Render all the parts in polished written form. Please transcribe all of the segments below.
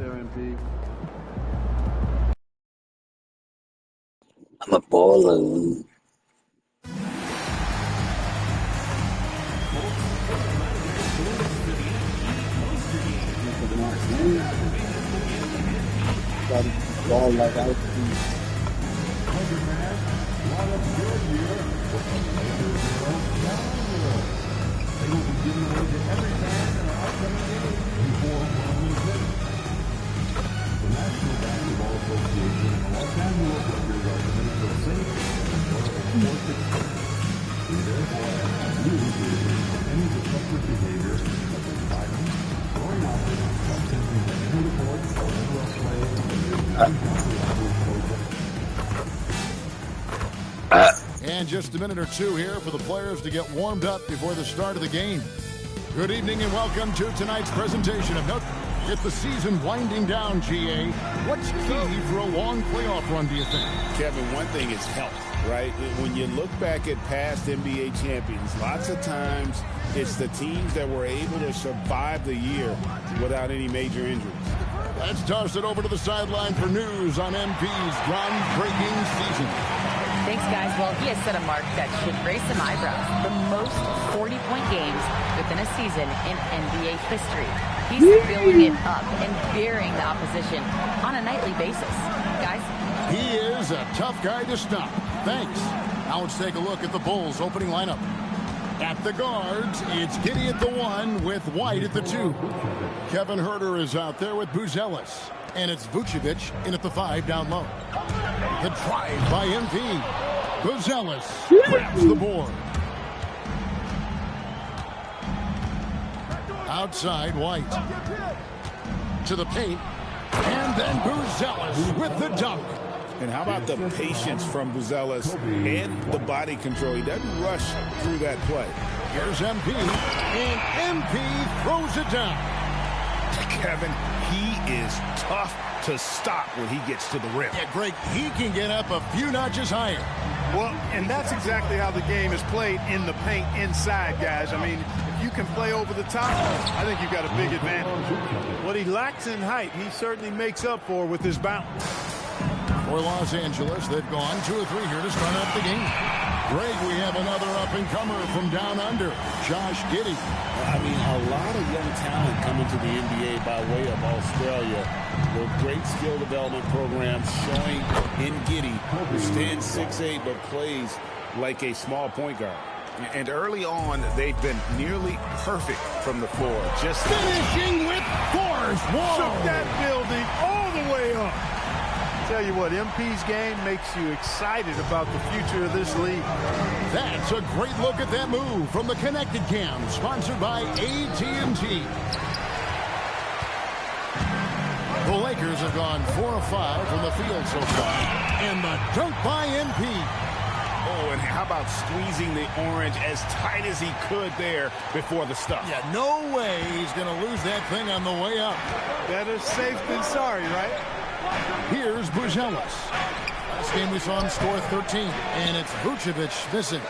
there, MP. I'm a baller. Ball like I And just a minute or two here for the players to get warmed up before the start of the game. Good evening and welcome to tonight's presentation of Note. With the season winding down, GA, what's key for a long playoff run, do you think? Kevin, one thing is health, right? When you look back at past NBA champions, lots of times it's the teams that were able to survive the year without any major injuries. Let's toss it over to the sideline for news on MP's groundbreaking season. Thanks, guys. Well, he has set a mark that should raise some eyebrows. The most 40-point games within a season in NBA history. He's filling it up and burying the opposition on a nightly basis. Guys? He is a tough guy to stop. Thanks. Now let's take a look at the Bulls' opening lineup. At the guards, it's Giddey at the 1 with White at the 2. Kevin Huerter is out there with Buzelis. And it's Vucevic in at the 5 down low. The drive by MP. Buzelis grabs the board. Outside, White. To the paint. And then Buzelis with the dunk. And how about the patience from Buzelis and the body control? He doesn't rush through that play. Here's MP. And MP throws it down. Kevin, he is tough to stop when he gets to the rim. Yeah, Greg, he can get up a few notches higher. Well, and that's exactly how the game is played in the paint inside, guys. I mean, if you can play over the top, I think you've got a big advantage. What he lacks in height, he certainly makes up for with his bounce. For Los Angeles, they've gone 2 or 3 here to start up the game. Greg, we have another up-and-comer from down under, Josh Giddey. I mean, a lot of young talent coming to the NBA by way of Australia. With great skill development programs showing in Giddey, who stands 6'8", but plays like a small point guard. And early on, they've been nearly perfect from the floor. Just finishing with force. Whoa! Shook that building all the way up. Tell you what, MP's game makes you excited about the future of this league. That's a great look at that move from the Connected Cam, sponsored by AT&T. The Lakers have gone 4 of 5 from the field so far. And the dunk by MP. Oh, and how about squeezing the orange as tight as he could there before the stuff? Yeah, no way he's going to lose that thing on the way up. Better safe than sorry, right? Here's Buzelis. Last game we saw him score 13, and it's Vucevic missing.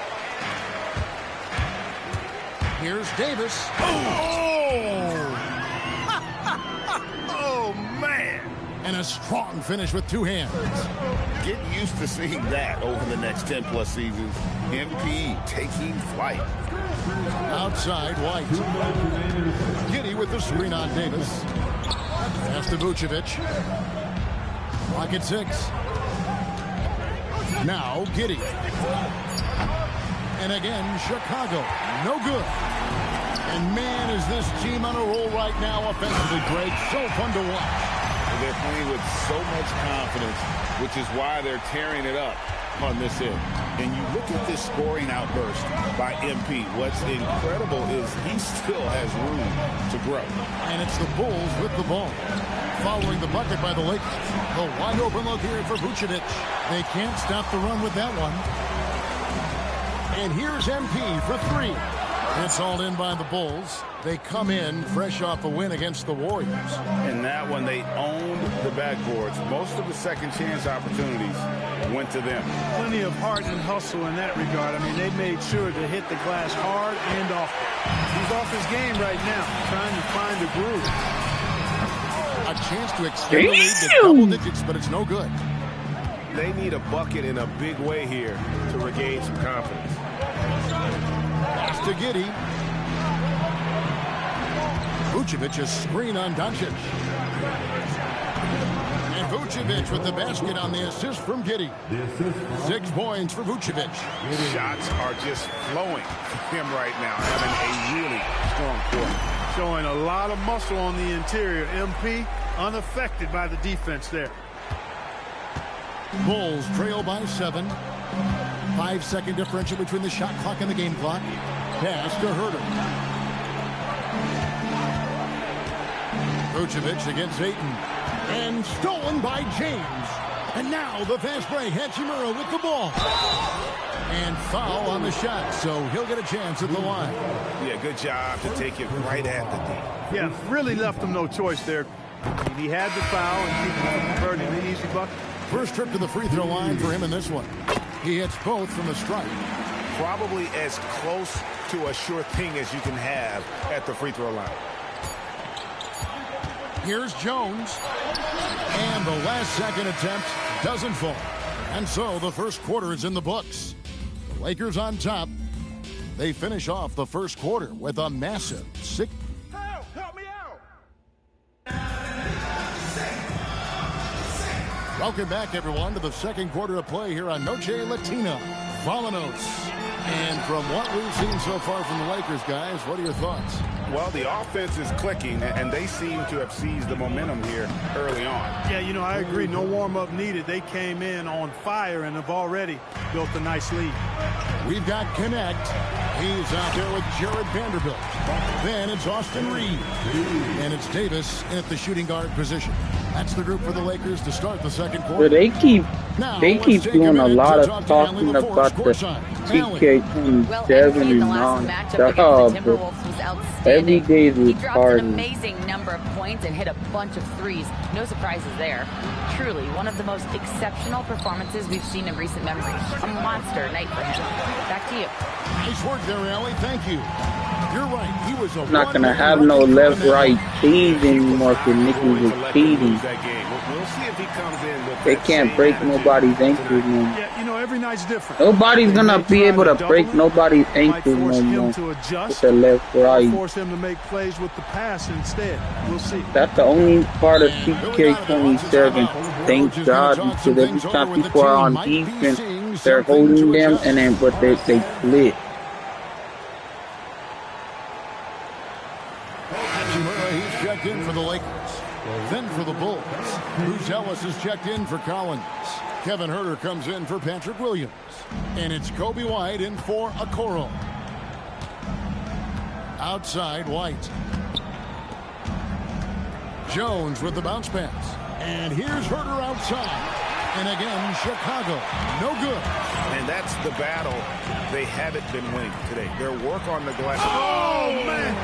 Here's Davis. Oh! Oh, man! And a strong finish with 2 hands. Get used to seeing that over the next 10-plus seasons. MP taking flight. Outside, White. Giddey with the screen on Davis. Pass to Vucevic. Clock at 6. Now Giddey. And again, Chicago. No good. And man, is this team on a roll right now offensively, Greg. So fun to watch. They're playing with so much confidence, which is why they're tearing it up on this end. And you look at this scoring outburst by MP. What's incredible is he still has room to grow. And it's the Bulls with the ball. Following the bucket by the Lakers. The wide open look here for Vucevic. They can't stop the run with that one. And here's MP for 3. It's hauled in by the Bulls. They come in fresh off a win against the Warriors. And that one, they owned the backboards. Most of the second chance opportunities went to them. Plenty of heart and hustle in that regard. I mean, they made sure to hit the glass hard and often. He's off his game right now, trying to find a groove. A chance to extend the lead to double digits, but it's no good. They need a bucket in a big way here to regain some confidence. Pass to Giddey. Vucevic a screen on Doncic. And Vucevic with the basket on the assist from Giddey. 6 points for Vucevic. Shots are just flowing for him right now, having a really strong quarter. Showing a lot of muscle on the interior. MP unaffected by the defense there. Bulls trail by 7. 5-second differential between the shot clock and the game clock. Pass to Herter. Vucevic against Ayton. And stolen by James. And now the fast break. Hachimura with the ball. And foul on the shot, so he'll get a chance at the line. Yeah, good job to take it right at the D. Yeah, really left him no choice there. He had the foul and he converted an easy bucket. First trip to the free throw line for him in this one. He hits both from the stripe. Probably as close to a sure thing as you can have at the free throw line. Here's Jones. And the last second attempt doesn't fall. And so the first quarter is in the books. The Lakers on top. They finish off the first quarter with a massive 6. Help me out! Welcome back, everyone, to the second quarter of play here on Noche Latina. Volanos. And from what we've seen so far from the Lakers, guys, what are your thoughts? Well, the offense is clicking, and they seem to have seized the momentum here early on. Yeah, you know, I agree. No warm-up needed. They came in on fire and have already built a nice lead. We've got Connect. He's out there with Jared Vanderbilt. Then it's Austin Reed. And it's Davis in at the shooting guard position. That's the group for the Lakers to start the second quarter. But they keep doing a lot of talking about the 2K27 and all stuff. Every day is He dropped an retarded. amazing number of points and hit a bunch of threes. No surprises there. Truly, one of the most exceptional performances we've seen in recent memory. A monster night for him. Back to you. Nice work there, Allie. Thank you. You're right. He was a Not gonna have no left-right teams anymore for niggas with cheating. We'll see if he comes in with They can't break nobody's ankles no more. Yeah, you know, every night's different. Nobody's gonna be able to break nobody's Might ankles force no him more to with adjust. the left-right. Force him to make plays with the pass instead. We'll see. That's the only part of 2K27. Thank God, because every time people are on defense, they're holding them, and then but they flip. He's checked in for the Lakers. Then for the Bulls. Bruce Ellis is checked in for Collins. Kevin Herter comes in for Patrick Williams. And it's Kobe White in for Okoro. Outside, White. Jones with the bounce pass. And here's Herter outside. And again, Chicago. No good. And that's the battle they haven't been winning today. Their work on the glass. Oh, man.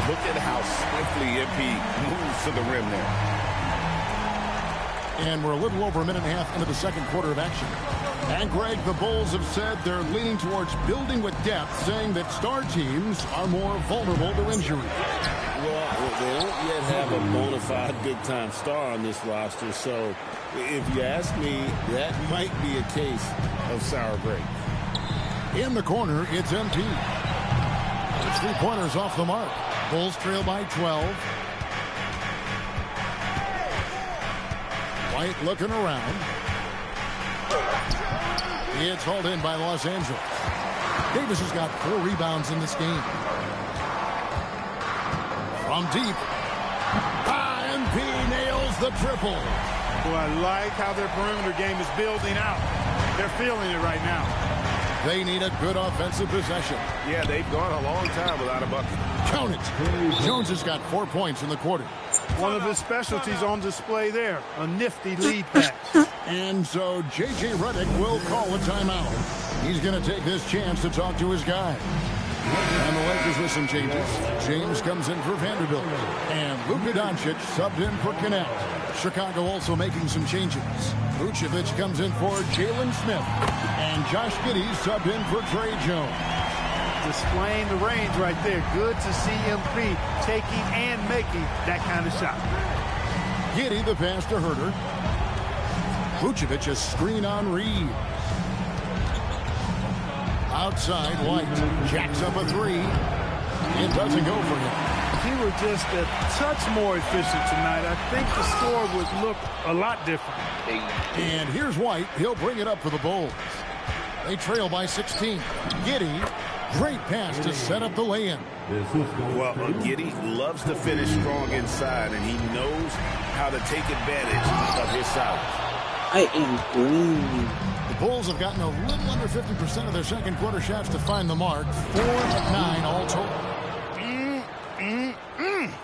Look at how swiftly MP moves to the rim there. And we're a little over a minute and a half into the second quarter of action. And Greg, the Bulls have said they're leaning towards building with depth, saying that star teams are more vulnerable to injury. Well, they don't yet have a bona fide big-time star on this roster, so if you ask me, that might be a case of sour grape. In the corner, it's MP. It's 3-pointers off the mark. Bulls trail by 12. White looking around. It's hauled in by Los Angeles. Davis has got 4 rebounds in this game. From deep. MP nails the triple. Well, I like how their perimeter game is building out. They're feeling it right now. They need a good offensive possession. Yeah, they've gone a long time without a bucket. Count it. Jones has got 4 points in the quarter. One of his specialties on display there. A nifty lead pass. And so J.J. Redick will call a timeout. He's going to take this chance to talk to his guy. And the Lakers with some changes. James comes in for Vanderbilt. And Luka Doncic subbed in for Connect. Chicago also making some changes. Vucevic comes in for Jalen Smith. And Josh Giddey subbed in for Trey Jones. Displaying the range right there. Good to see MP taking and making that kind of shot. Giddey the pass to Herter. Vucevic a screen on Reed. Outside, White jacks up a three. It doesn't go for him. If he were just a touch more efficient tonight, I think the score would look a lot different. And here's White. He'll bring it up for the Bulls. They trail by 16. Giddey, great pass to set up the lay-in. Well, Giddey loves to finish strong inside, and he knows how to take advantage of his size. I am green. The Bulls have gotten a little under 50% of their second quarter shots to find the mark. 4 of 9 all total.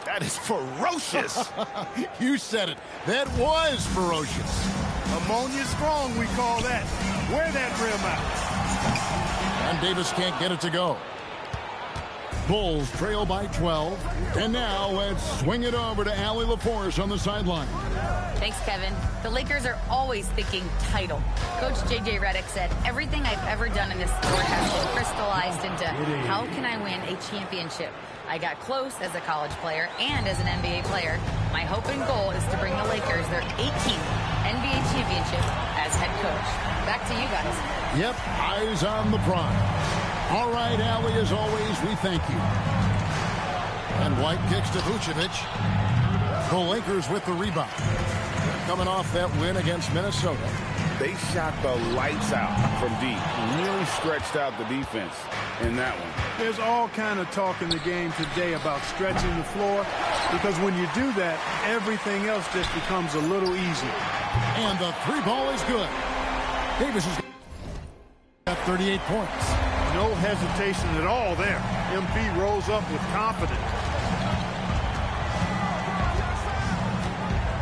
That is ferocious. You said it. That was ferocious. Ammonia strong, we call that. Wear that rim out. And Davis can't get it to go. Bulls trail by 12. And now let's swing it over to Allie LaForce on the sideline. Thanks, Kevin. The Lakers are always thinking title. Coach J.J. Redick said, everything I've ever done in this sport has been crystallized into how can I win a championship? I got close as a college player and as an NBA player. My hope and goal is to bring the Lakers their 18th NBA championship as head coach. Back to you guys. Yep, eyes on the prize. All right, Allie, as always, we thank you. And White kicks to Vucevic. The Lakers with the rebound. Coming off that win against Minnesota. They shot the lights out from deep. Really stretched out the defense in that one. There's all kind of talk in the game today about stretching the floor, because when you do that, everything else just becomes a little easier. And the three ball is good. Davis has got 38 points. No hesitation at all there. MP rolls up with confidence.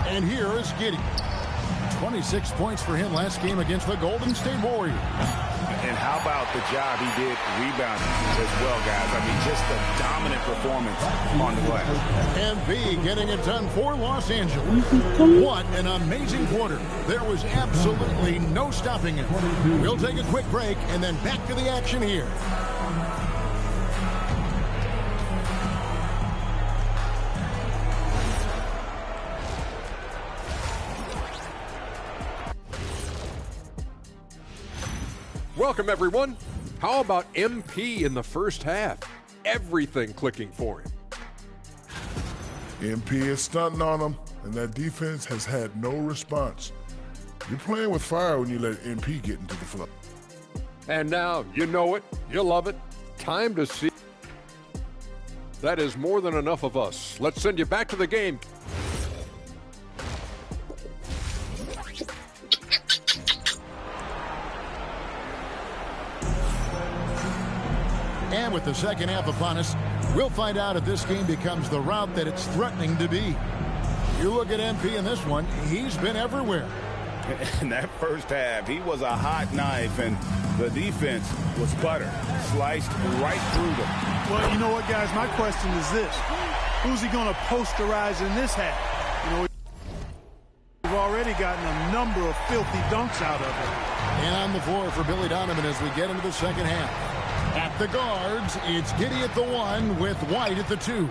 And here is Giddey. 26 points for him last game against the Golden State Warriors. And how about the job he did rebounding as well, guys? I mean, just a dominant performance on the glass. MB getting it done for Los Angeles. What an amazing quarter. There was absolutely no stopping him. We'll take a quick break and then back to the action here. Welcome, everyone. How about MP in the first half? Everything clicking for him. MP is stunting on him, and that defense has had no response. You're playing with fire when you let MP get into the flow. And now, you know it, you love it. Time to see. That is more than enough of us. Let's send you back to the game. And with the second half upon us, we'll find out if this game becomes the route that it's threatening to be. You look at MP in this one, he's been everywhere. In that first half, he was a hot knife, and the defense was butter. Sliced right through them. Well, you know what, guys? My question is this. Who's he going to posterize in this half? You know, we've already gotten a number of filthy dunks out of it. And on the floor for Billy Donovan as we get into the second half. At the guards, it's Giddey at the 1 with White at the 2.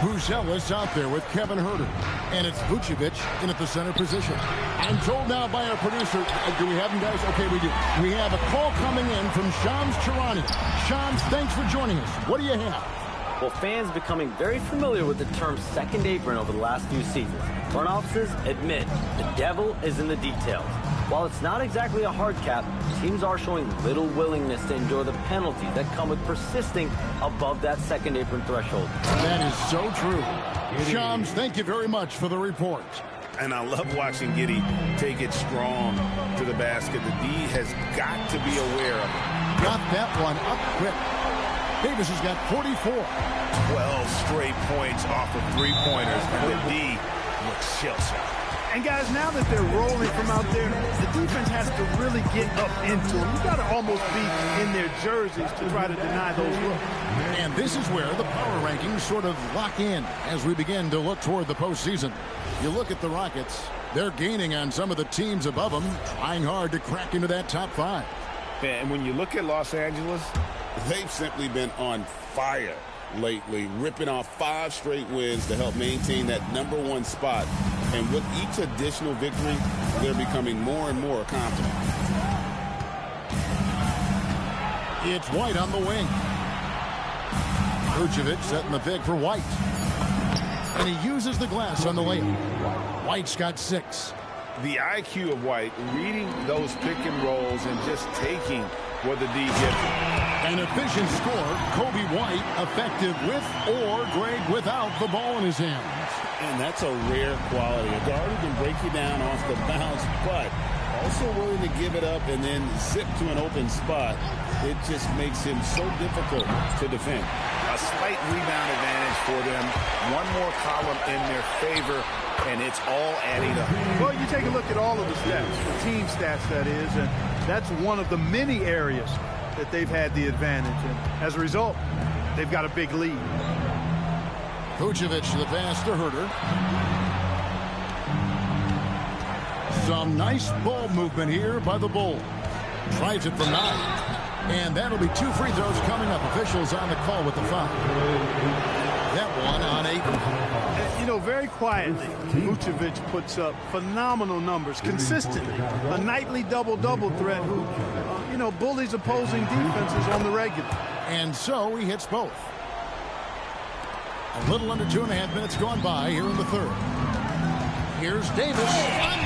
Buzelis out there with Kevin Herter. And it's Vucevic in at the center position. I'm told now by our producer, do we have him, guys? Okay, we do. We have a call coming in from Shams Charania. Shams, thanks for joining us. What do you have? Well, fans becoming very familiar with the term second apron over the last few seasons. Front offices admit the devil is in the details. While it's not exactly a hard cap, teams are showing little willingness to endure the penalties that come with persisting above that second apron threshold. That is so true. Shams, thank you very much for the report. And I love watching Giddey take it strong to the basket. The D has got to be aware of it. Got that one up quick. Davis has got 44. 12 straight points off of three-pointers, and the D looks shell-shocked. And guys, now that they're rolling from out there, the defense has to really get up into them. You got to almost be in their jerseys to try to deny those looks. And this is where the power rankings sort of lock in as we begin to look toward the postseason. You look at the Rockets, they're gaining on some of the teams above them, trying hard to crack into that top 5. And when you look at Los Angeles, they've simply been on fire lately, ripping off 5 straight wins to help maintain that #1 spot. And with each additional victory, they're becoming more and more confident. It's White on the wing. Vucevic setting the pick for White. And he uses the glass on the layup. White's got 6. The IQ of White, reading those pick and rolls and just taking what the D gives him. An efficient score, Kobe White, effective with or Greg without the ball in his hands. And that's a rare quality. A guard who can break you down off the bounce, but also willing to give it up and then zip to an open spot. It just makes him so difficult to defend. A slight rebound advantage for them. One more column in their favor, and it's all adding up. Well, you take a look at all of the stats, the team stats, that is, and that's one of the many areas that they've had the advantage. And as a result, they've got a big lead. Vucevic the pass to Herter. Some nice ball movement here by the Bulls. Tries it from 9. And that'll be 2 free throws coming up. Officials on the call with the foul. That one on 8. You know, very quietly, Vucevic puts up phenomenal numbers consistently. A nightly double-double threat who, you know, bullies opposing defenses on the regular. And so he hits both. A little under 2.5 minutes gone by here in the third. Here's Davis.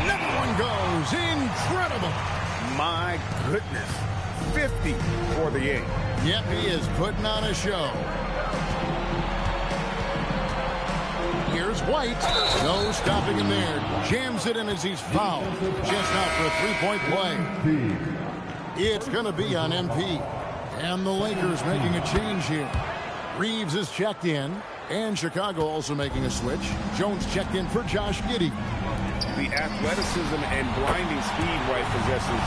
Another one goes. Incredible. My goodness. 50 for the game. Yep, he is putting on a show. Here's White. No stopping him there. Jams it in as he's fouled. Just out for a 3-point play. It's going to be on MP. And the Lakers making a change here. Reeves is checked in. And Chicago also making a switch. Jones checked in for Josh Giddey. The athleticism and blinding speed White possesses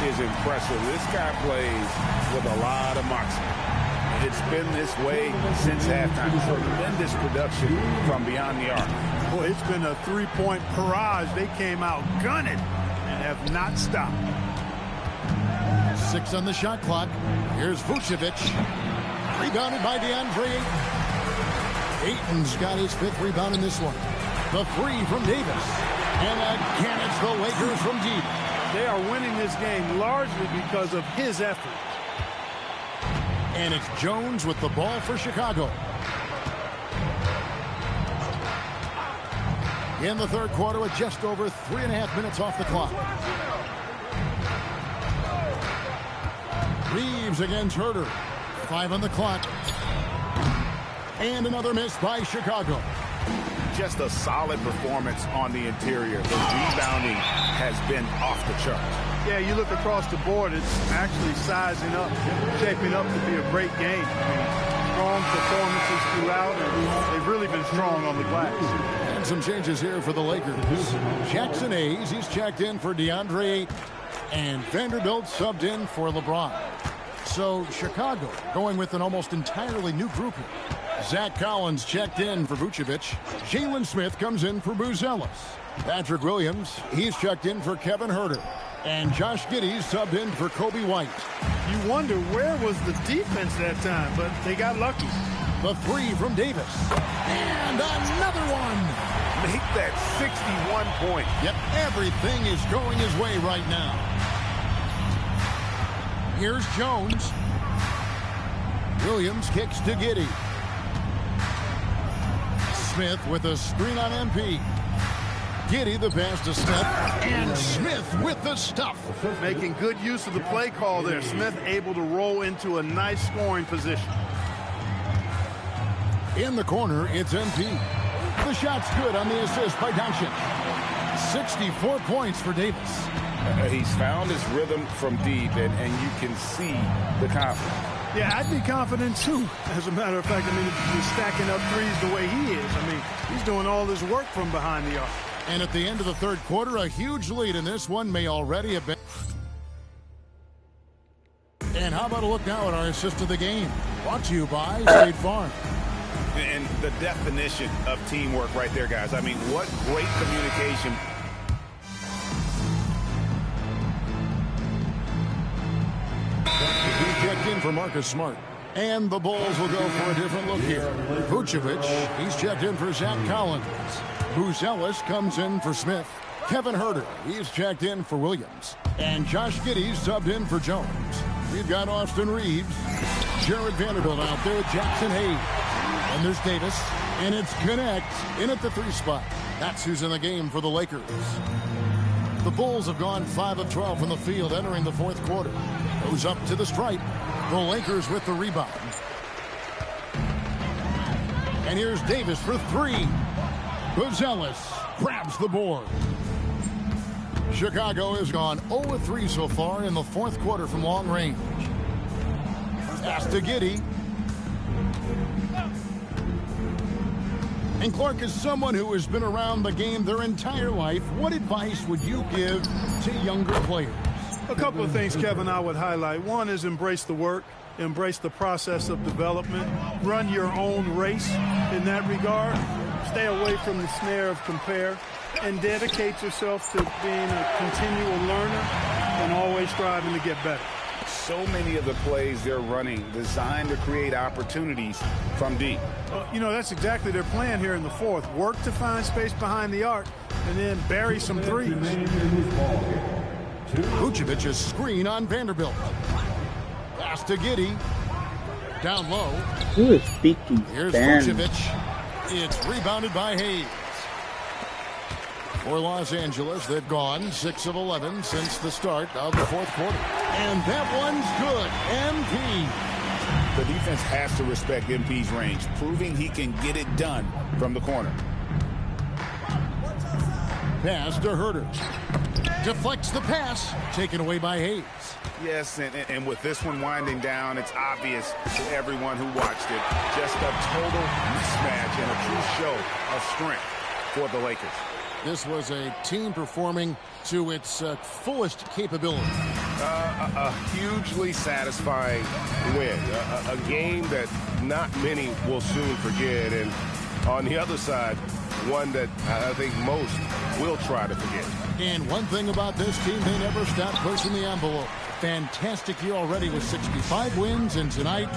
is impressive. This guy plays with a lot of moxie. It's been this way since halftime. Tremendous production from beyond the arc. Boy, it's been a 3-point barrage. They came out gunning and have not stopped. 6 on the shot clock. Here's Vucevic. Rebounded by DeAndre Ayton. Ayton's got his 5th rebound in this one. The 3 from Davis. And again, it's the Lakers from deep. They are winning this game largely because of his effort. And it's Jones with the ball for Chicago. In the third quarter with just over 3.5 minutes off the clock. Reeves against Herter. 5 on the clock. And another miss by Chicago. Just a solid performance on the interior. The rebounding has been off the charts. Yeah, you look across the board, it's actually sizing up, shaping up to be a great game. I mean, strong performances throughout, and they've really been strong on the glass. And some changes here for the Lakers. Jackson Hayes, he's checked in for DeAndre Ayton. And Vanderbilt subbed in for LeBron. So Chicago going with an almost entirely new group here. Zach Collins checked in for Vucevic. Jalen Smith comes in for Buzelis. Patrick Williams, he's checked in for Kevin Herter. And Josh Giddey subbed in for Kobe White. You wonder where was the defense that time, but they got lucky. The 3 from Davis. And another one. Make that 61 point. Yep, everything is going his way right now. Here's Jones. Williams kicks to Giddey. Smith with a screen on MP. Giddey the pass to Smith. And Smith with the stuff. Making good use of the play call there. Smith able to roll into a nice scoring position. In the corner, it's MP. The shot's good on the assist by Doncic. 64 points for Davis. He's found his rhythm from deep, and you can see the confidence. Yeah, I'd be confident too. As a matter of fact, I mean, he's stacking up threes the way he is. I mean, he's doing all this work from behind the arc. And at the end of the third quarter, a huge lead in this one may already have been. And how about a look now at our assist of the game? Brought to you by State Farm. And the definition of teamwork right there, guys. I mean, what great communication. in for Marcus Smart. And the Bulls will go for a different look here. Vucevic, he's checked in for Zach Collins. Buzelis comes in for Smith. Kevin Huerter, he's checked in for Williams. And Josh Giddey's subbed in for Jones. We've got Austin Reeves. Jared Vanderbilt out there with Jackson Hayes. And there's Davis. And it's Connect in at the 3 spot. That's who's in the game for the Lakers. The Bulls have gone 5 of 12 from the field entering the 4th quarter. Goes up to the stripe. The Lakers with the rebound. And here's Davis for 3. Buzelis grabs the board. Chicago has gone 0-3 so far in the 4th quarter from long range. Pass to Giddey. And Clark, is someone who has been around the game their entire life, what advice would you give to younger players? A couple of things, Kevin, I would highlight. One is embrace the work, embrace the process of development, run your own race in that regard, stay away from the snare of compare, and dedicate yourself to being a continual learner and always striving to get better. So many of the plays they're running designed to create opportunities from deep. You know, that's exactly their plan here in the 4th. Work to find space behind the arc and then bury some threes. Vucevic's screen on Vanderbilt. Pass to Giddey. Down low. Who is speaking Here's Spanish? Vucevic. It's rebounded by Hayes. For Los Angeles, they've gone 6 of 11 since the start of the 4th quarter. And that one's good. MP. The defense has to respect MP's range, proving he can get it done from the corner. Pass to Huerter. Deflects the pass. Taken away by Hayes. Yes, and with this one winding down, it's obvious to everyone who watched it. Just a total mismatch and a true show of strength for the Lakers. This was a team performing to its fullest capability. A hugely satisfying win. A game that not many will soon forget. And on the other side, one that I think most will try to forget. And one thing about this team, they never stop pushing the envelope. Fantastic year already with 65 wins, and tonight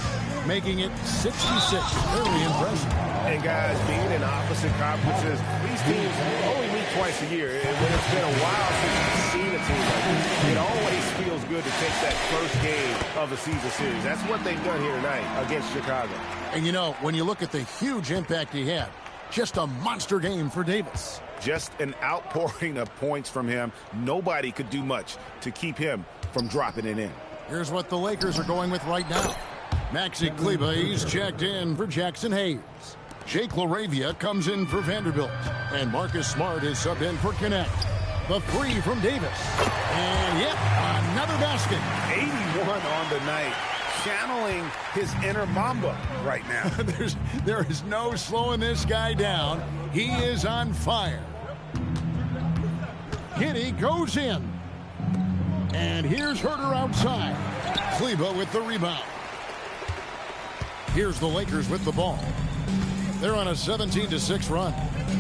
making it 66. Very impressive. And guys, being in opposite conferences, these teams only meet twice a year. And when it's been a while since you've seen a team like this, it always feels good to take that first game of the season series. That's what they've done here tonight against Chicago. And you know, when you look at the huge impact he had, just a monster game for Davis. Just an outpouring of points from him. Nobody could do much to keep him from dropping it in. Here's what the Lakers are going with right now. Maxi Kleber, he's checked in for Jackson Hayes. Jake LaRavia comes in for Vanderbilt. And Marcus Smart is subbed in for Connect. The 3 from Davis. And yep, another basket. 81 on the night. Channeling his inner Mamba right now. There is no slowing this guy down. He is on fire. Giddey goes in. And here's Huerter outside. Kleber with the rebound. Here's the Lakers with the ball. They're on a 17-6 run.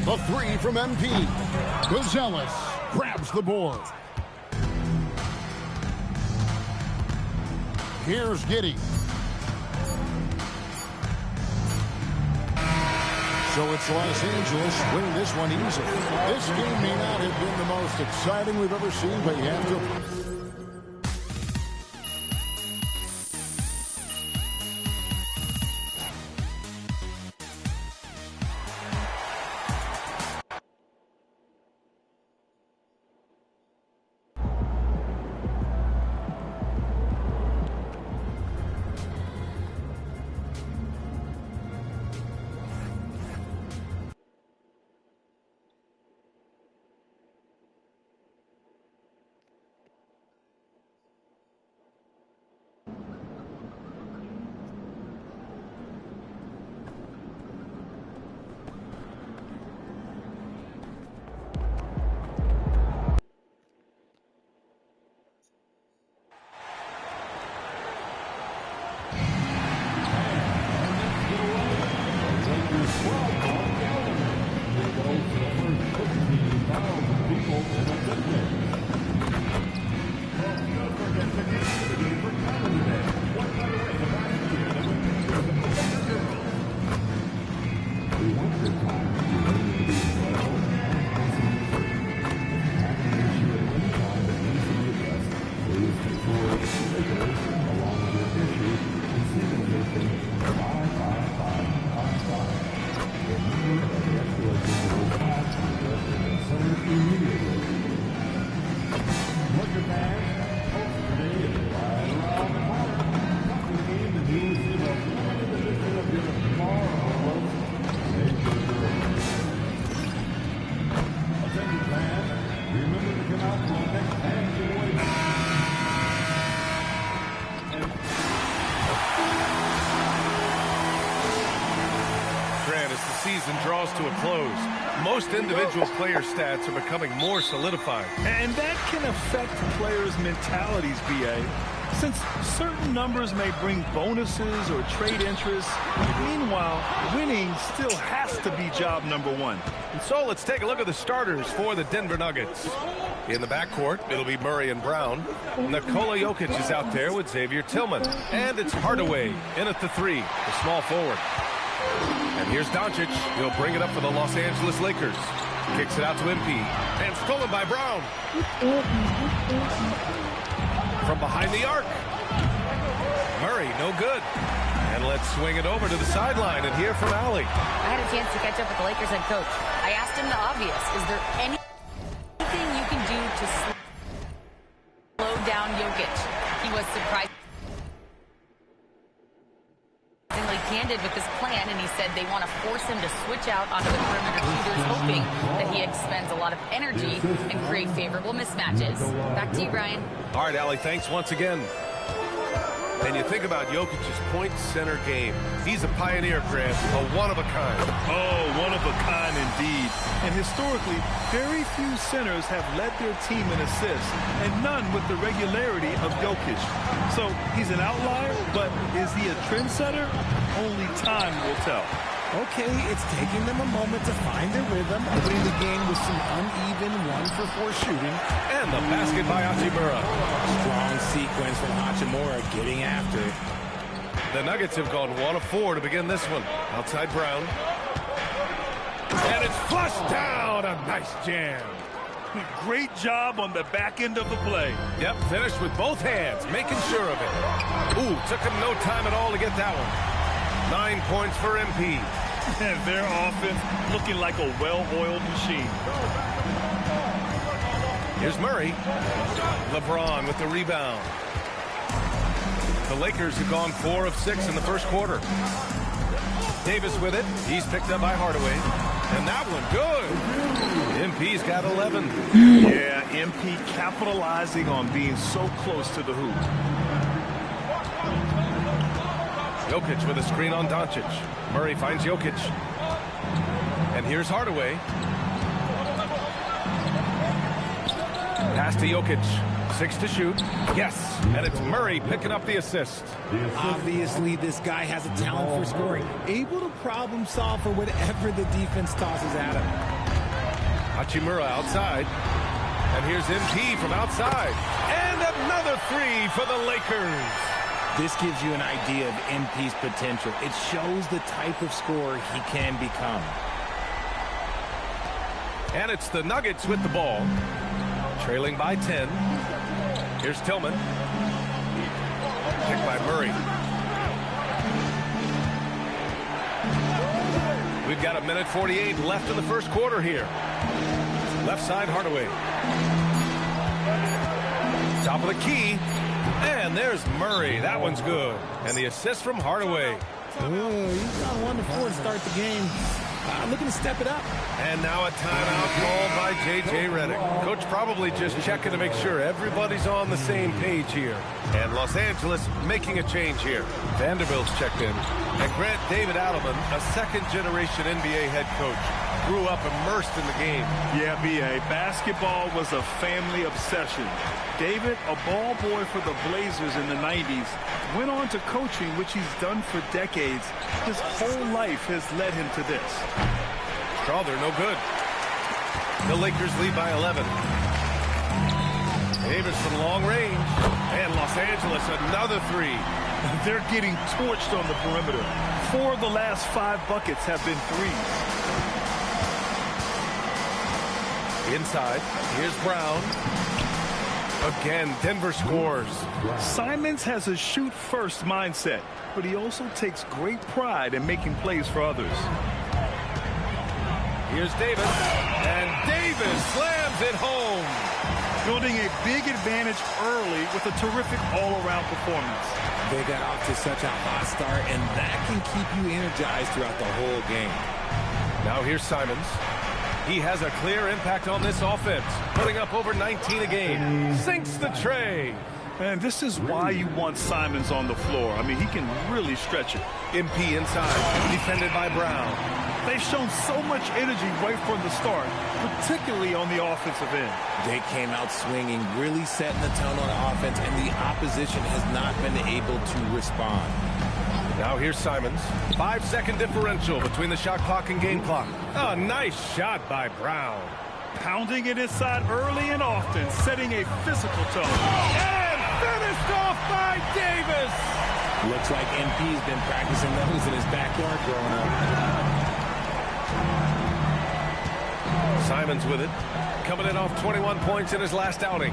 The 3 from MP. Buzelis grabs the board. Here's Giddey. So it's Los Angeles winning this one easily. This game may not have been the most exciting we've ever seen, but you have to... as the season draws to a close. Most individual player stats are becoming more solidified. And that can affect players' mentalities, B.A., since certain numbers may bring bonuses or trade interest. Meanwhile, winning still has to be job number one. And so let's take a look at the starters for the Denver Nuggets. In the backcourt, it'll be Murray and Brown. Nikola Jokic is out there with Xavier Tillman. And it's Hardaway in at the 3, the small forward. And here's Doncic. He'll bring it up for the Los Angeles Lakers. Kicks it out to MP. And stolen by Brown. From behind the arc. Murray, no good. And let's swing it over to the sideline and hear from Allie. I had a chance to catch up with the Lakers head coach. I asked him the obvious. Is there anything you can do to slow down Jokic? He was surprisingly candid with this plan, and he said they want to force him to switch out onto the perimeter shooters, hoping that he expends a lot of energy and create favorable mismatches. Back to you, Brian. All right, Allie, thanks once again. And you think about Jokic's point center game. He's a pioneer, Grant, a one-of-a-kind. Oh, one of a kind indeed. And historically, very few centers have led their team in assists, and none with the regularity of Jokic. So he's an outlier, but is he a trendsetter? Only time will tell. Okay, it's taking them a moment to find their rhythm, opening the game with some uneven 1-for-4 shooting. And the basket by Hachimura. Strong sequence from Hachimura getting after it. The Nuggets have gone 1 of 4 to begin this one. Outside Brown. And it's flushed down. A nice jam. Great job on the back end of the play. Yep, finished with both hands, making sure of it. Ooh, took him no time at all to get that one. 9 points for MP. And their offense looking like a well-oiled machine. Here's Murray. LeBron with the rebound. The Lakers have gone 4 of 6 in the first quarter. Davis with it. He's picked up by Hardaway. And that one, good. MP's got 11. Yeah, MP capitalizing on being so close to the hoop. Jokic with a screen on Doncic. Murray finds Jokic. And here's Hardaway. Pass to Jokic. 6 to shoot. Yes. And it's Murray picking up the assist. Obviously, this guy has a talent for scoring. Able to problem solve for whatever the defense tosses at him. Hachimura outside. And here's MP from outside. And another 3 for the Lakers. This gives you an idea of MP's potential. It shows the type of scorer he can become. And it's the Nuggets with the ball. Trailing by 10. Here's Tillman. Kicked by Murray. We've got 1:48 left in the first quarter here. Left side, Hardaway. Top of the key. And there's Murray. That one's good. And the assist from Hardaway. Oh, he's got 1 to 4 to start the game. Looking to step it up. And now a timeout called by J.J. Redick. Coach probably just checking to make sure everybody's on the same page here. And Los Angeles making a change here. Vanderbilt's checked in. And Grant David Adelman, a second-generation NBA head coach, grew up immersed in the game. Yeah, B.A., basketball was a family obsession. David, a ball boy for the Blazers in the 90s, went on to coaching, which he's done for decades. His whole life has led him to this. Strawther, no good. The Lakers lead by 11. Davis from long range. And Los Angeles, another 3. They're getting torched on the perimeter. 4 of the last 5 buckets have been threes. Inside, here's Brown. Again, Denver scores. Simons has a shoot-first mindset, but he also takes great pride in making plays for others. Here's Davis, and Davis slams it home. Building a big advantage early with a terrific all-around performance. They got off to such a hot start, and that can keep you energized throughout the whole game. Now here's Simons. He has a clear impact on this offense, putting up over 19 a game. Sinks the tray. And this is why you want Simons on the floor. I mean, he can really stretch it. MP inside, defended by Brown. They've shown so much energy right from the start, particularly on the offensive end. They came out swinging, really setting the tone on offense, and the opposition has not been able to respond. Now here's Simons. 5-second differential between the shot clock and game clock. Oh, nice shot by Brown. Pounding it inside early and often, setting a physical tone. And finished off by Davis. Looks like MP's been practicing those in his backyard growing up. Simons with it. Coming in off 21 points in his last outing.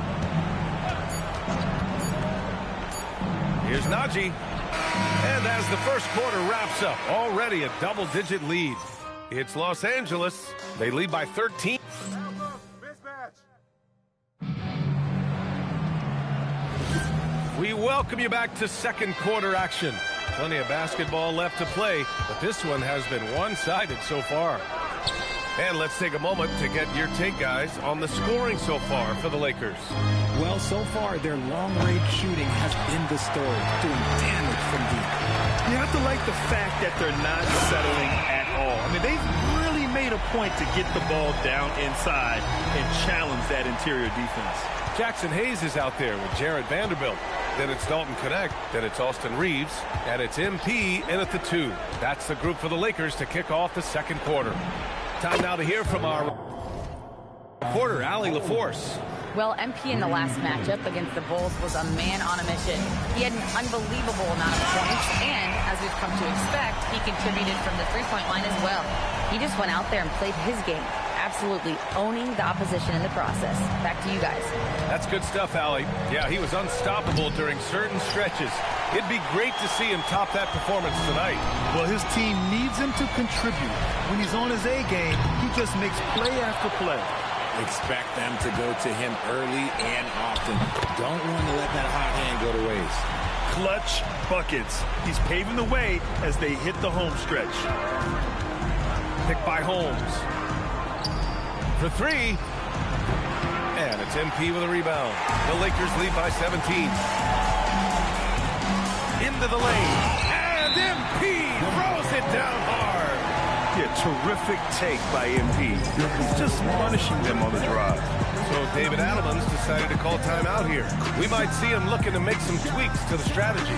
Here's Najee. And as the first quarter wraps up, already a double-digit lead. It's Los Angeles. They lead by 13. We welcome you back to second quarter action. Plenty of basketball left to play, but this one has been one-sided so far. And let's take a moment to get your take, guys, on the scoring so far for the Lakers. Well, so far, their long-range shooting has been the story, doing damage from deep. You have to like the fact that they're not settling at all. I mean, they've really made a point to get the ball down inside and challenge that interior defense. Jackson Hayes is out there with Jared Vanderbilt. Then it's Dalton Connect. Then it's Austin Reeves. And it's MP in at the 2. That's the group for the Lakers to kick off the second quarter. Time now to hear from our reporter, Allie LaForce. Well, MP in the last matchup against the Bulls was a man on a mission. He had an unbelievable amount of points, and as we've come to expect, he contributed from the three-point line as well. He just went out there and played his game, absolutely owning the opposition in the process. Back to you guys. That's good stuff, Allie. Yeah, he was unstoppable during certain stretches. It'd be great to see him top that performance tonight. Well, his team needs him to contribute. When he's on his A game, he just makes play after play. Expect them to go to him early and often. Don't want to let that hot hand go to waste. Clutch buckets. He's paving the way as they hit the home stretch. Picked by Holmes. For 3. And it's MP with a rebound. The Lakers lead by 17. Into the lane. And MP throws it down hard. Yeah, terrific take by MP. He's just punishing them on the drive. So David Adelman's decided to call timeout here. We might see him looking to make some tweaks to the strategy.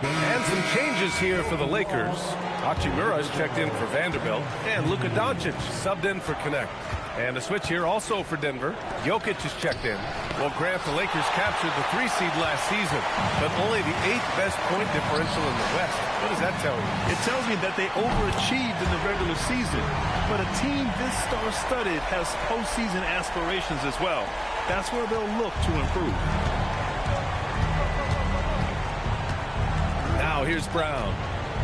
And some changes here for the Lakers. Hachimura's checked in for Vanderbilt, and Luka Doncic subbed in for Connect. And a switch here also for Denver. Jokic is checked in. Well, Grant, the Lakers captured the 3 seed last season, but only the 8th best point differential in the West. What does that tell you? It tells me that they overachieved in the regular season, but a team this star-studded has postseason aspirations as well. That's where they'll look to improve. Now here's Brown.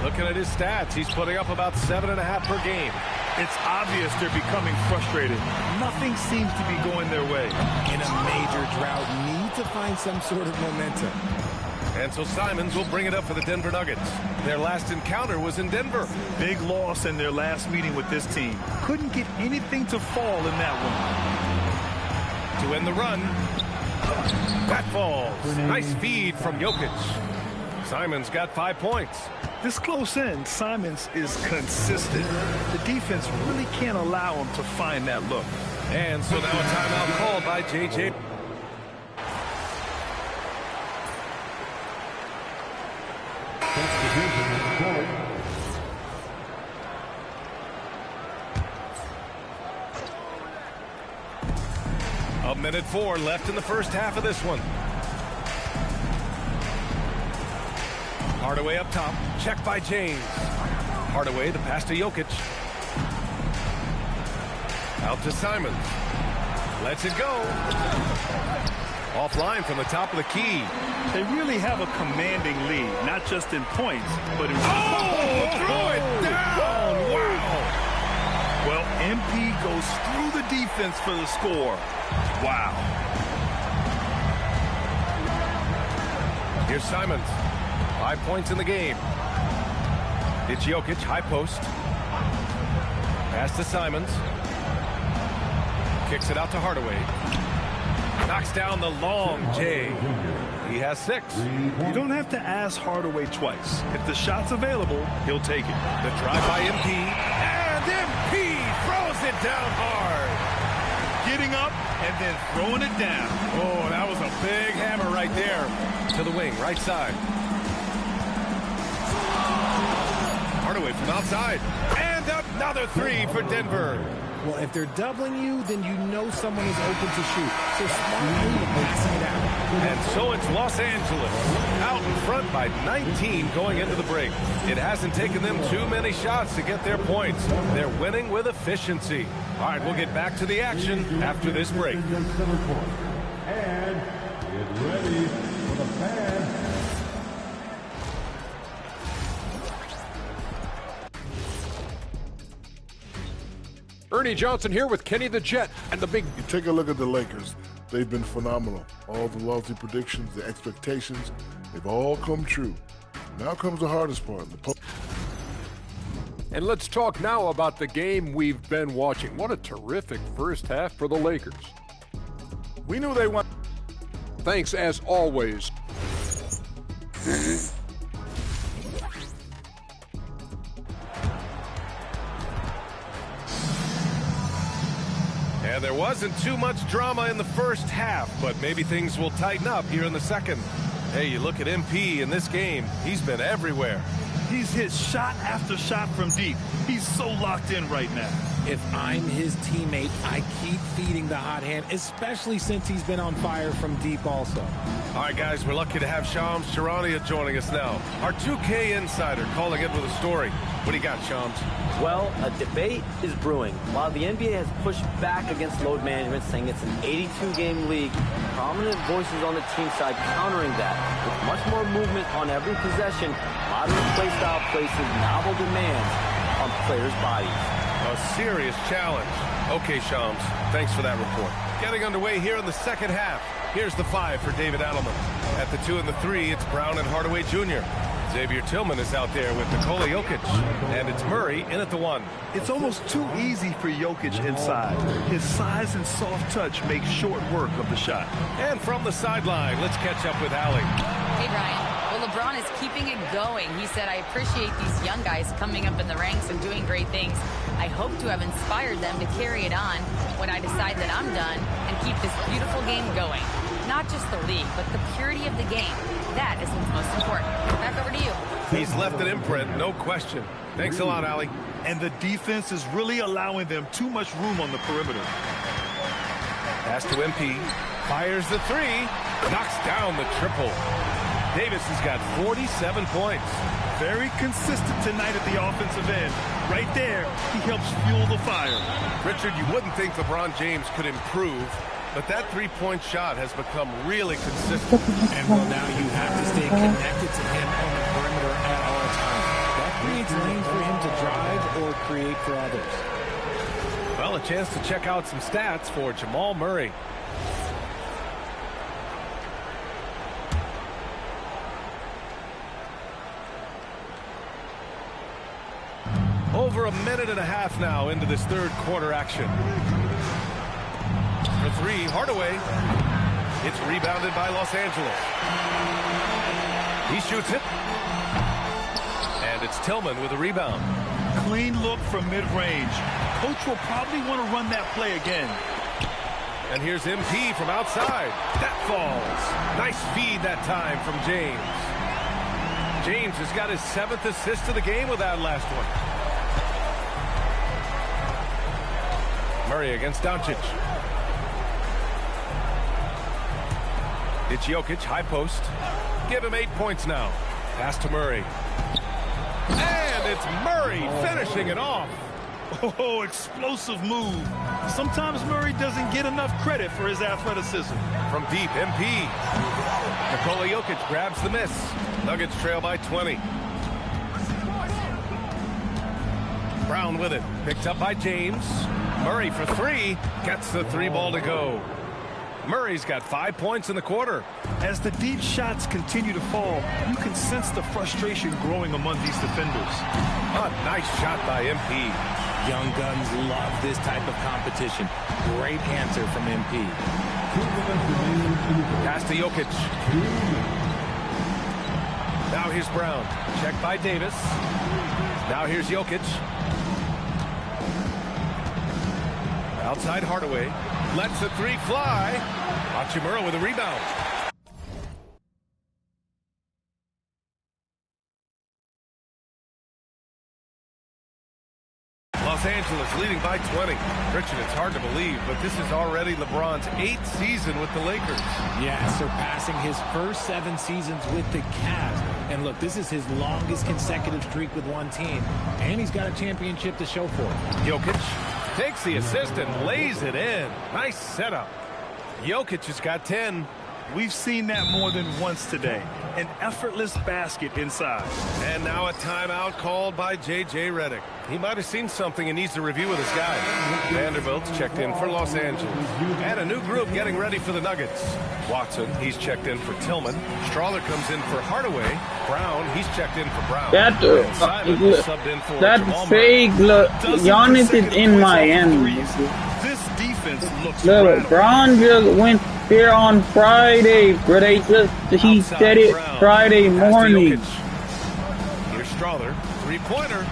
Looking at his stats, he's putting up about 7.5 per game. It's obvious they're becoming frustrated. Nothing seems to be going their way. In a major drought, need to find some sort of momentum. And so Simons will bring it up for the Denver Nuggets. Their last encounter was in Denver. Big loss in their last meeting with this team. Couldn't get anything to fall in that one. To end the run. That falls. Nice feed from Jokic. Simons got 5 points. This close in, Simons is consistent. The defense really can't allow him to find that look. And so now a timeout called by J.J. A minute 4 left in the first half of this one. Hardaway up top. Checked by James. Hardaway, the pass to Jokic. Out to Simons. Lets it go. Offline from the top of the key. They really have a commanding lead, not just in points, but in... Throw it down! Wow! Well, MP goes through the defense for the score. Wow. Here's Simons. 5 points in the game. It's Jokic, high post. Pass to Simons. Kicks it out to Hardaway. Knocks down the long J. He has 6. You don't have to ask Hardaway twice. If the shot's available, he'll take it. The drive by MP. And MP throws it down hard. Getting up and then throwing it down. Oh, that was a big hammer right there. To the wing, right side. Hardaway from outside. And another 3 for Denver. Well, if they're doubling you, then you know someone is open to shoot. So smart move passing it out. And so it's Los Angeles out in front by 19 going into the break. It hasn't taken them too many shots to get their points. They're winning with efficiency. All right, we'll get back to the action after this break. And get ready for the fan. Ernie Johnson here with Kenny the Jet and the big... You take a look at the Lakers. They've been phenomenal. All the lofty predictions, the expectations, they've all come true. Now comes the hardest part. And let's talk now about the game we've been watching. What a terrific first half for the Lakers. We knew they won. Thanks, as always. And there wasn't too much drama in the first half, but maybe things will tighten up here in the second. Hey, you look at MP in this game, he's been everywhere. He's hit shot after shot from deep. He's so locked in right now. If I'm his teammate, I keep feeding the hot hand, especially since he's been on fire from deep also. All right, guys, we're lucky to have Shams Charania joining us now. Our 2K insider calling in with a story. What do you got, Shams? Well, a debate is brewing. While the NBA has pushed back against load management, saying it's an 82-game league, prominent voices on the team side countering that. With much more movement on every possession, modern play style places novel demands on players' bodies. A serious challenge. Okay, Shams, thanks for that report. Getting underway here in the second half. Here's the 5 for David Adelman. At the 2 and the 3, it's Brown and Hardaway Jr. Xavier Tillman is out there with Nikola Jokic. And it's Murray in at the 1. It's almost too easy for Jokic inside. His size and soft touch make short work of the shot. And from the sideline, let's catch up with Allie. Hey, Brian. Well, LeBron is keeping it going. He said, I appreciate these young guys coming up in the ranks and doing great things. I hope to have inspired them to carry it on when I decide that I'm done and keep this beautiful game going. Not just the league, but the purity of the game. That is what's most important. Back over to you. He's left an imprint, no question. Thanks a lot, Allie. And the defense is really allowing them too much room on the perimeter. Pass to MP. Fires the 3. Knocks down the triple. Davis has got 47 points. Very consistent tonight at the offensive end. Right there, he helps fuel the fire. Richard, you wouldn't think LeBron James could improve, but that three-point shot has become really consistent. And well, now you have to stay connected to him on the perimeter at all times. That creates lanes for him to drive or create for others. Well, a chance to check out some stats for Jamal Murray. Over a minute and a half now into this third quarter action. For 3, Hardaway. It's rebounded by Los Angeles. He shoots it. And it's Tillman with a rebound. Clean look from mid-range. Coach will probably want to run that play again. And here's MP from outside. That falls. Nice feed that time from James. James has got his 7th assist of the game with that last one. Murray against Doncic. It's Jokic, high post. Give him 8 points now. Pass to Murray. And it's Murray finishing it off. Oh, explosive move. Sometimes Murray doesn't get enough credit for his athleticism. From deep, MP. Nikola Jokic grabs the miss. Nuggets trail by 20. Brown with it. Picked up by James. Murray for 3. Gets the 3-ball to go. Murray's got 5 points in the quarter. As the deep shots continue to fall, you can sense the frustration growing among these defenders. A nice shot by MP. Young guns love this type of competition. Great answer from MP. Pass to Jokic. Now here's Brown. Check by Davis. Now here's Jokic. Outside Hardaway. Lets the three fly. Hachimura with a rebound. Los Angeles leading by 20. Richard, it's hard to believe, but this is already LeBron's 8th season with the Lakers. Yeah, surpassing his first 7 seasons with the Cavs. And look, this is his longest consecutive streak with one team. And he's got a championship to show for it. Jokic takes the assist and lays it in. Nice setup. Jokic has got 10. We've seen that more than once today. An effortless basket inside. And now a timeout called by J.J. Redick. He might have seen something and needs to review with his guys. Vanderbilt's checked in for Los Angeles. And a new group getting ready for the Nuggets. Watson, he's checked in for Tillman. Strawler comes in for Hardaway. Brown, he's checked in for Brown. That fake look. Giannis is in Miami. This defense looks look, Brown just went here on Friday, bro. He said it Friday morning. Here's Strawler, three-pointer.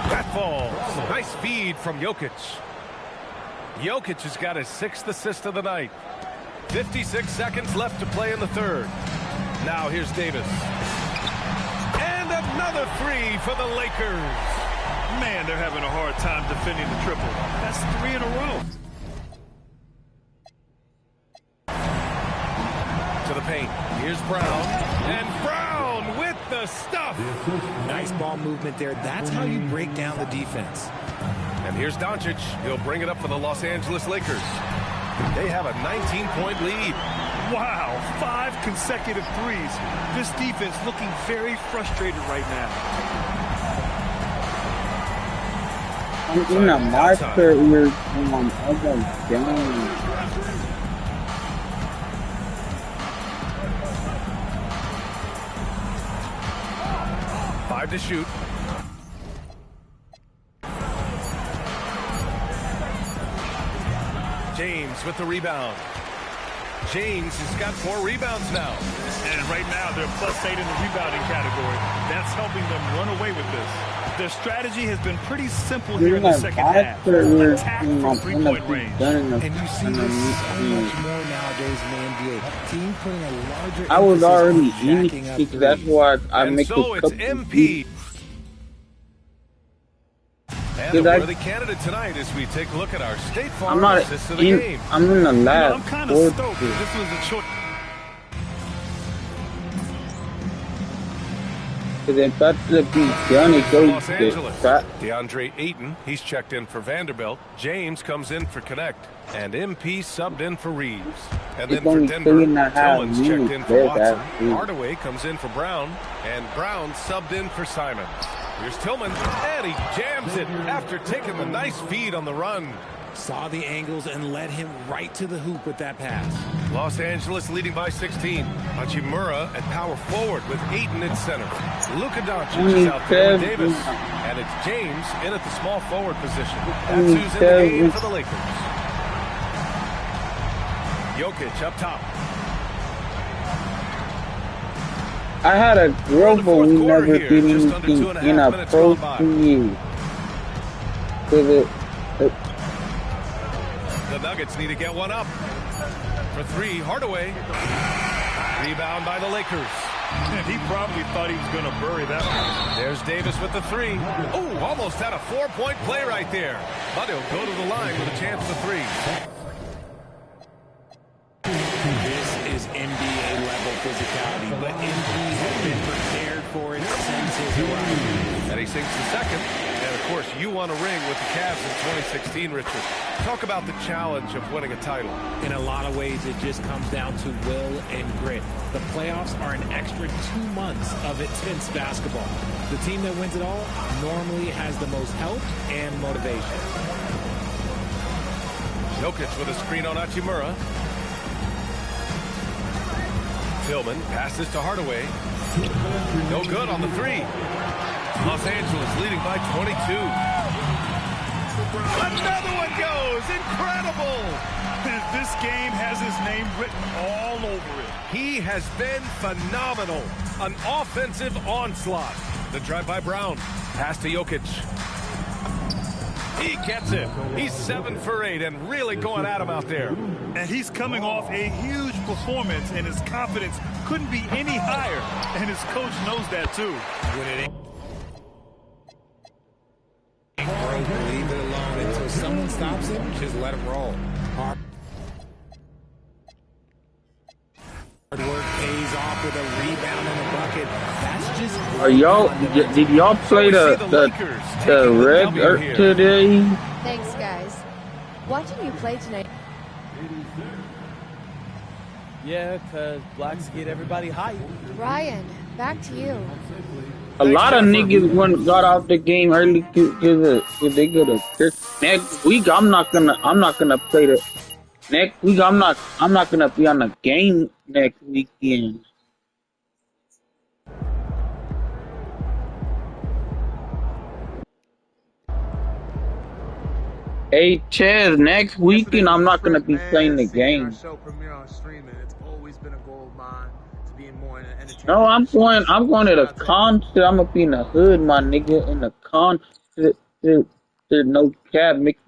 That falls. Nice feed from Jokic. Jokic has got his 6th assist of the night. 56 seconds left to play in the third. Now here's Davis. And another three for the Lakers. Man, they're having a hard time defending the triple. That's 3 in a row. To the paint. Here's Brown. And Brown with the stuff. Nice ball movement there. That's how you break down the defense. And here's Doncic. He'll bring it up for the Los Angeles Lakers. They have a 19-point lead. Wow, 5 consecutive threes. This defense looking very frustrated right now. I'm in a marker here. Oh my God. 5 to shoot. James with the rebound. James has got 4 rebounds now. And right now they're +8 in the rebounding category. That's helping them run away with this. Their strategy has been pretty simple here in the second half. Attack from 3-point range. And you see this so much more nowadays in the NBA. Team putting a larger I was already in it. it. That's why I make a couple. It's MP. And a worthy candidate tonight as we take a look at our State Farm assists of the game. I'm in the lab. I'm kind of stoked. This was a choice. If that's the beat, Johnny goes Los Angeles. DeAndre Ayton, he's checked in for Vanderbilt. James comes in for Connect. And MP subbed in for Reeves. And then for Denver, Tillman's checked in for Watson. Hardaway comes in for Brown. And Brown subbed in for Simons. Here's Tillman, and he jams it after taking the nice feed on the run. Saw the angles and led him right to the hoop with that pass. Los Angeles leading by 16. Hachimura at power forward with Ayton at center. Luka Doncic is out there with Davis. And it's James in at the small forward position. That's who's in the game for the Lakers. Jokic up top. I had a girl, but we never did anything in a pro 2 years. The Nuggets need to get one up. For 3, Hardaway. Rebound by the Lakers. And he probably thought he was going to bury that one. There's Davis with the 3. Oh, almost had a 4-point play right there. But he'll go to the line with a chance for 3. This is NBA-level physicality, but MP has been prepared for it since his arrival. And he sinks the second. And, of course, you won a ring with the Cavs in 2016, Richard. Talk about the challenge of winning a title. In a lot of ways, it just comes down to will and grit. The playoffs are an extra 2 months of intense basketball. The team that wins it all normally has the most help and motivation. Jokic with a screen on Hachimura. Tillman passes to Hardaway. No good on the 3. Los Angeles leading by 22. Another one goes. Incredible. This game has his name written all over it. He has been phenomenal. An offensive onslaught. The drive by Brown. Pass to Jokic. He gets it. He's 7 for 8 and really going at him out there. And he's coming off a huge performance, and his confidence couldn't be any higher. And his coach knows that, too. When it ain't broke, leave it alone until someone stops him. Just let him roll. Hard work pays off with a rebound and a bucket. That's just. Are y'all? Did y'all play the red today? Thanks, guys. Watching you play tonight. Yeah, because blacks get everybody hyped. Ryan, back to you. A lot of niggas got out the game early because they go to church. Next week, I'm not gonna play the. Next week, I'm not gonna be on the game next weekend. Hey, Chaz, next weekend I'm not gonna be playing the game. No, I'm going to the concert. I'm gonna be in the hood, my nigga, in the concert. No cab, mix